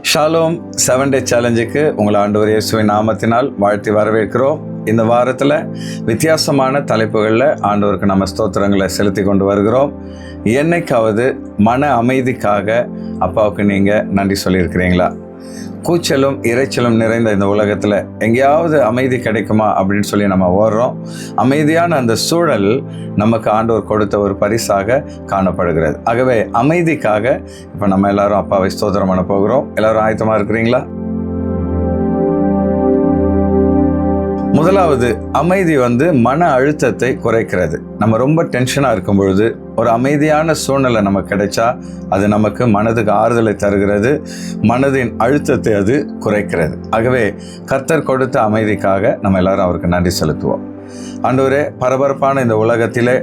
Shalom 7 டே சேலஞ்சுக்கு உங்களை ஆண்டவர் இயேசுவின் நாமத்தினால் வாழ்த்தி வரவேற்கிறோம். இந்த வாரத்தில் வித்தியாசமான தலைப்புகளில் ஆண்டவருக்கு நம்ம ஸ்தோத்திரங்களை செலுத்தி கொண்டு வருகிறோம். என்னைக்காவது மன அமைதிக்காக அப்பாவுக்கு நீங்கள் நன்றி சொல்லியிருக்கிறீங்களா? கூச்சலும் இறைச்சலும் நிறைந்த இந்த உலகத்தில் எங்கேயாவது அமைதி கிடைக்குமா அப்படின்னு சொல்லி நம்ம ஓடுறோம். அமைதியான அந்த சூழல் நமக்கு ஆண்டவர் கொடுத்த ஒரு பரிசாக காணப்படுகிறது. ஆகவே அமைதிக்காக இப்போ நம்ம எல்லாரும் அப்பாவை ஸ்தோத்திரம் பண்ண போகிறோம். எல்லாரும் ஆயத்தமாக இருக்கிறீங்களா? முதலாவது, அமைதி மன அழுத்தத்தை குறைக்கிறது. நம்ம ரொம்ப டென்ஷனாக இருக்கும் பொழுது ஒரு அமைதியான சூழ்நிலை நமக்கு கிடைச்சா அது நமக்கு மனதுக்கு ஆறுதலை தருகிறது, மனதின் அழுத்தத்தை அது குறைக்கிறது. ஆகவே கர்த்தர் கொடுத்த அமைதிக்காக நம்ம எல்லாரும் அவருக்கு நன்றி செலுத்துவோம். ஆண்டவரே, பரபரப்பான இந்த உலகத்திலே,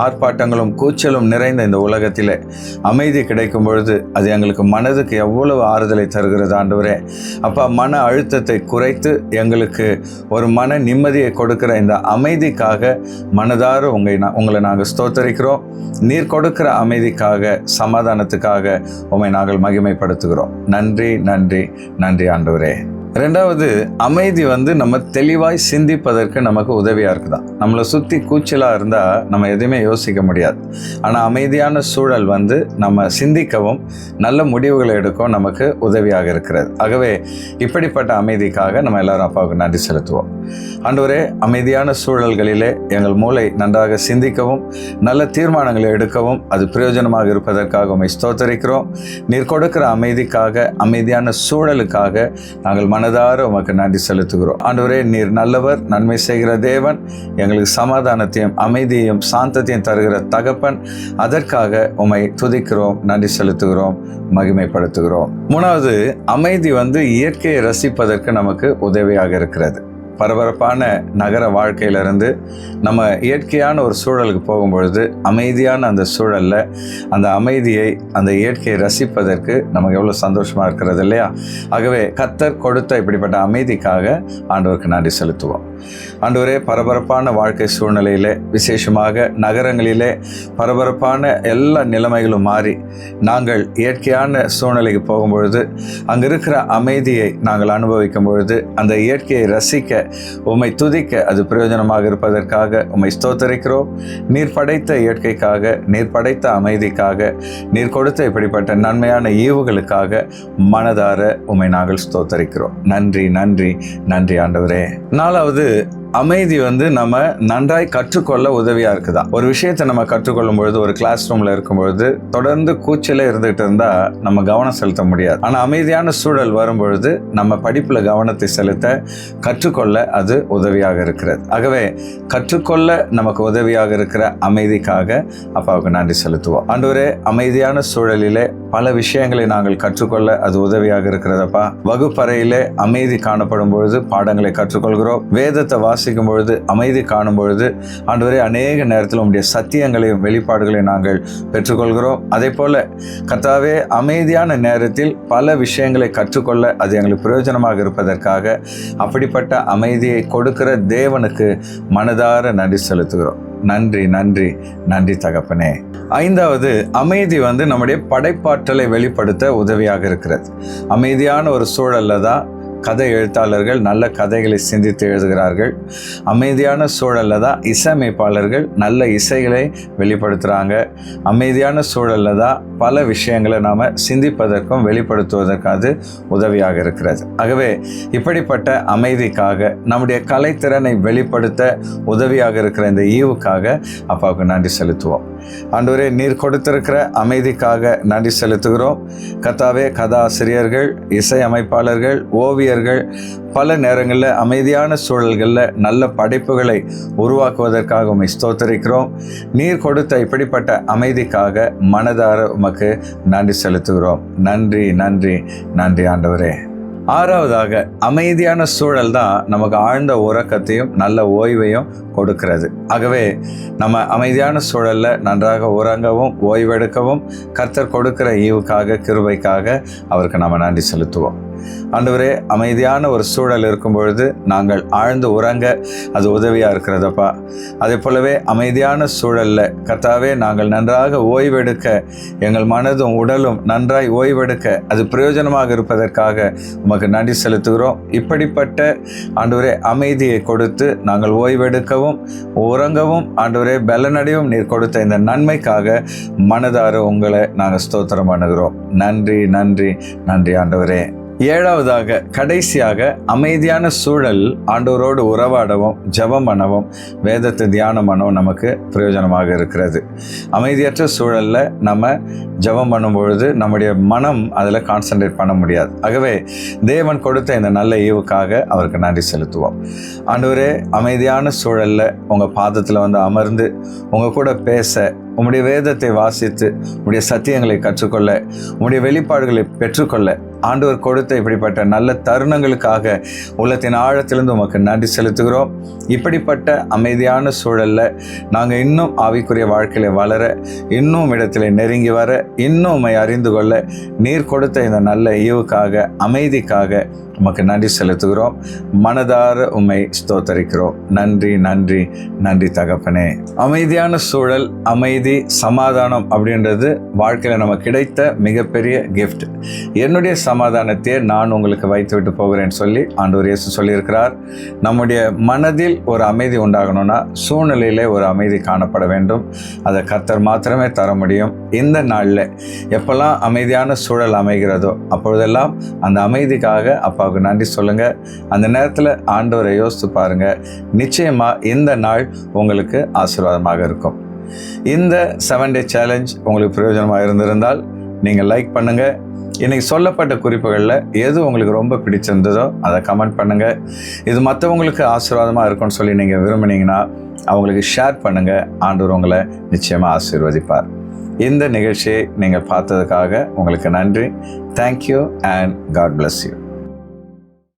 ஆர்ப்பாட்டங்களும் கூச்சலும் நிறைந்த இந்த உலகத்திலே அமைதி கிடைக்கும் பொழுது அது எங்களுக்கு மனதுக்கு எவ்வளவு ஆறுதலை தருகிறது. ஆண்டவரே அப்பா, மன அழுத்தத்தை குறைத்து எங்களுக்கு ஒரு மன நிம்மதியை கொடுக்கிற இந்த அமைதிக்காக மனதார உங்களை நாங்கள் ஸ்தோத்தரிக்கிறோம். நீர் கொடுக்கிற அமைதிக்காக, சமாதானத்துக்காக உம்மை நாங்கள் மகிமைப்படுத்துகிறோம். நன்றி நன்றி நன்றி ஆண்டவரே. ரெண்டாவது, அமைதி நம்ம தெளிவாய் சிந்திப்பதற்கு நமக்கு உதவியாக இருக்குதா. நம்மளை சுற்றி கூச்சலாக இருந்தால் நம்ம எதுவுமே யோசிக்க முடியாது. ஆனால் அமைதியான சூழல் நம்ம சிந்திக்கவும் நல்ல முடிவுகளை எடுக்கவும் நமக்கு உதவியாக இருக்கிறது. ஆகவே இப்படிப்பட்ட அமைதிக்காக நம்ம எல்லாரும் அப்பாவுக்கு நன்றி செலுத்துவோம். ஆண்டவரே, அமைதியான சூழல்களிலே எங்கள் மூளை நன்றாக சிந்திக்கவும் நல்ல தீர்மானங்களை எடுக்கவும் அது பிரயோஜனமாக இருப்பதற்காக உம்மை ஸ்தோத்தரிக்கிறோம். நீர் கொடுக்கிற அமைதிக்காக, அமைதியான சூழலுக்காக நாங்கள் மனதார உமக்கு நன்றி செலுத்துகிறோம். ஆண்டவரே, நீர் நல்லவர், நன்மை செய்கிற தேவன், எங்களுக்கு சமாதானத்தையும் அமைதியையும் சாந்தத்தையும் தருகிற தகப்பன். அதற்காக உம்மை துதிக்கிறோம், நன்றி செலுத்துகிறோம், மகிமைப்படுத்துகிறோம். மூணாவது, அமைதி இயற்கையை ரசிப்பதற்கு நமக்கு உதவியாக இருக்கிறது. பரபரப்பான நகர வாழ்க்கையிலிருந்து நம்ம இயற்கையான ஒரு சூழலுக்கு போகும்பொழுது அமைதியான அந்த சூழலில் அந்த அமைதியை, அந்த இயற்கையை ரசிப்பதற்கு நமக்கு எவ்வளோ சந்தோஷமாக இருக்கிறது இல்லையா? ஆகவே கர்த்தர் கொடுத்த இப்படிப்பட்ட அமைதிக்காக ஆண்டவருக்கு நன்றி செலுத்துவோம். ஆண்டவரே, பரபரப்பான வாழ்க்கை சூழ்நிலையிலே, விசேஷமாக நகரங்களிலே பரபரப்பான எல்லா நிலைமைகளும் மாறி நாங்கள் இயற்கையான சூழ்நிலைக்கு போகும்பொழுது அங்கே இருக்கிற அமைதியை நாங்கள் அனுபவிக்கும் பொழுது அந்த இயற்கையை ரசிக்க, உம்மை துதிக்க அது பிரயோஜனமாக இருப்பதற்காக உம்மை ஸ்தோத்தரிக்கிறோம். நீர் படைத்த இயற்கைக்காக, நீர் படைத்த அமைதிக்காக, நீர் கொடுத்த இப்படிப்பட்ட நன்மையான ஈவுகளுக்காக மனதார உம்மை நாங்கள் ஸ்தோத்தரிக்கிறோம். நன்றி நன்றி நன்றி ஆண்டவரே. நாலாவது, அமைதி நம்ம நன்றாய் கற்றுக்கொள்ள உதவியாக இருக்குதா. ஒரு விஷயத்தை நம்ம கற்றுக்கொள்ளும் பொழுது, ஒரு கிளாஸ் ரூமில் இருக்கும் பொழுது தொடர்ந்து கூச்சலே இருந்துகிட்டு இருந்தால் நம்ம கவனம் செலுத்த முடியாது. ஆனால் அமைதியான சூழல் வரும் பொழுது நம்ம படிப்பில் கவனத்தை செலுத்த, கற்றுக்கொள்ள அது உதவியாக இருக்கிறது. ஆகவே கற்றுக்கொள்ள நமக்கு உதவியாக இருக்கிற அமைதிக்காக அப்பாவுக்கு நன்றி செலுத்துவோம். ஆண்டவரே, அமைதியான சூழலிலே பல விஷயங்களை நாங்கள் கற்றுக்கொள்ள அது உதவியாக இருக்கிறதப்பா. வகுப்பறையிலே அமைதி காணப்படும் பொழுது பாடங்களை கற்றுக்கொள்கிறோம். வேதத்தை வாசிக்கும் பொழுது அமைதி காணும் பொழுது ஆண்டவரே, அநேக நேரத்தில் உம்முடைய சத்தியங்களையும் வெளிப்பாடுகளையும் நாங்கள் பெற்றுக்கொள்கிறோம். அதே போல கர்த்தாவே, அமைதியான நேரத்தில் பல விஷயங்களை கற்றுக்கொள்ள அது எங்களுக்கு பிரயோஜனமாக இருப்பதற்காக அப்படிப்பட்ட அமைதியை கொடுக்கிற தேவனுக்கு மனதார நன்றி செலுத்துகிறோம். நன்றி நன்றி நன்றி தகப்பனே. ஐந்தாவது, அமைதி நம்முடைய படைப்பாற்றலை வெளிப்படுத்த உதவியாக இருக்கிறது. அமைதியான ஒரு சூழல்ல தான் கதை எழுத்தாளர்கள் நல்ல கதைகளை சிந்தித்து எழுதுகிறார்கள். அமைதியான சூழலில் தான் இசையமைப்பாளர்கள் நல்ல இசைகளை வெளிப்படுத்துகிறாங்க. அமைதியான சூழலில் தான் பல விஷயங்களை நாம் சிந்திப்பதற்கும் வெளிப்படுத்துவதற்கு அது உதவியாக இருக்கிறது. ஆகவே இப்படிப்பட்ட அமைதிக்காக, நம்முடைய கலைத்திறனை வெளிப்படுத்த உதவியாக இருக்கிற இந்த ஈவுக்காக அப்பாவுக்கு நன்றி செலுத்துவோம். ஆண்டவரே, நீர் கொடுத்திருக்கிற அமைதிக்காக நன்றி செலுத்துகிறோம். கர்த்தாவே, கதாசிரியர்கள், இசை அமைப்பாளர்கள், ஓவியர்கள் பல நேரங்களில் அமைதியான சூழல்களில் நல்ல படைப்புகளை உருவாக்குவதற்காக உம்மை ஸ்தோத்தரிக்கிறோம். நீர் கொடுத்த இப்படிப்பட்ட அமைதிக்காக மனதார உமக்கு நன்றி செலுத்துகிறோம். நன்றி நன்றி நன்றி ஆண்டவரே. ஆறாவதாக, அமைதியான சூழல் தான் நமக்கு ஆழ்ந்த உறக்கத்தையும் நல்ல ஓய்வையும் கொடுக்கிறது. ஆகவே நம்ம அமைதியான சூழல்ல நன்றாக உறங்கவும் ஓய்வெடுக்கவும் கர்த்தர் கொடுக்கிற ஈவுக்காக, கிருபைக்காக அவருக்கு நம்ம நன்றி செலுத்துவோம். ஆண்டவரே, அமைதியான ஒரு சூழல் இருக்கும் பொழுது நாங்கள் ஆழ்ந்து உறங்க அது உதவியாக இருக்கிறதப்பா. அதே போலவே அமைதியான சூழலில் கர்த்தாவே நாங்கள் நன்றாக ஓய்வெடுக்க, எங்கள் மனதும் உடலும் நன்றாய் ஓய்வெடுக்க அது பிரயோஜனமாக இருப்பதற்காக உமக்கு நன்றி செலுத்துகிறோம். இப்படிப்பட்ட ஆண்டவரே அமைதியை கொடுத்து நாங்கள் ஓய்வெடுக்கவும் உறங்கவும் ஆண்டவரே பலனடையும் நீர் கொடுத்த இந்த நன்மைக்காக மனதார உங்களை நாங்கள் ஸ்தோத்திரம் பண்ணுகிறோம். நன்றி நன்றி நன்றி ஆண்டவரே. ஏழாவதாக, கடைசியாக, அமைதியான சூழல் ஆண்டவரோடு உறவாடவும் ஜெபம் பண்ணவும் வேதத்தை தியானம் பண்ணவும் நமக்கு பிரயோஜனமாக இருக்கிறது. அமைதியற்ற சூழலில் நம்ம ஜெபம் பண்ணும் பொழுது நம்முடைய மனம் அதில் கான்சன்ட்ரேட் பண்ண முடியாது. ஆகவே தேவன் கொடுத்த இந்த நல்ல ஈவுக்காக அவருக்கு நன்றி செலுத்துவோம். ஆண்டவரே, அமைதியான சூழலில் உங்கள் பாதத்தில் வந்து அமர்ந்து உங்கள் கூட பேச, உம்முடைய வேதத்தை வாசித்து உம்முடைய சத்தியங்களை கற்றுக்கொள்ள, உம்முடைய வெளிப்பாடுகளை பெற்றுக்கொள்ள ஆண்டவர் கொடுத்த இப்படிப்பட்ட நல்ல தருணங்களுக்காக உள்ளத்தின் ஆழத்திலிருந்து உமக்கு நன்றி செலுத்துகிறோம். இப்படிப்பட்ட அமைதியான சூழலில் நாங்கள் இன்னும் ஆவிக்குரிய வாழ்க்கையில் வளர, இன்னும் இடத்துல நெருங்கி வர, இன்னும் உம்மை அறிந்து கொள்ள நீர் கொடுத்த இந்த நல்ல ஈவுக்காக, அமைதிக்காக உமக்கு நன்றி செலுத்துகிறோம். மனதார உம்மை ஸ்தோத்தரிக்கிறோம். நன்றி நன்றி நன்றி தகப்பனே. அமைதியான சூழல், அமைதி, சமாதானம் அப்படின்றது வாழ்க்கையில் நமக்கு கிடைத்த மிகப்பெரிய கிஃப்ட். என்னுடைய சமாதானத்தையே நான் உங்களுக்கு வைத்து விட்டு போகிறேன்னு சொல்லி ஆண்டவர் இயேசு சொல்லியிருக்கிறார். நம்முடைய மனதில் ஒரு அமைதி உண்டாகணும்னா சூழ்நிலையிலே ஒரு அமைதி காணப்பட வேண்டும். அதை கர்த்தர் மாத்திரமே தர முடியும். இந்த நாளில் எப்பெல்லாம் அமைதியான சூழல் அமைகிறதோ அப்பொழுதெல்லாம் அந்த அமைதிக்காக அப்பாவுக்கு நன்றி சொல்லுங்க. அந்த நேரத்தில் ஆண்டவரை யோசித்து பாருங்க. நிச்சயமா இந்த நாள் உங்களுக்கு ஆசீர்வாதமாக இருக்கும். இந்த 7 Day சேலஞ்ச் உங்களுக்கு பிரயோஜனமாக இருந்திருந்தால் நீங்கள் லைக் பண்ணுங்க. இன்னைக்கு சொல்லப்பட்ட குறிப்புகளில் எது உங்களுக்கு ரொம்ப பிடிச்சிருந்ததோ அதை கமெண்ட் பண்ணுங்க. இது மற்றவங்களுக்கு ஆசீர்வாதமாக இருக்கும்னு சொல்லி நீங்கள் விரும்புனீங்கன்னா அவங்களுக்கு ஷேர் பண்ணுங்க. ஆண்டவர் உங்களை நிச்சயமாக ஆசீர்வதிப்பார். இந்த நிகழ்ச்சியை நீங்கள் பார்த்ததுக்காக உங்களுக்கு நன்றி. Thank you and God bless you.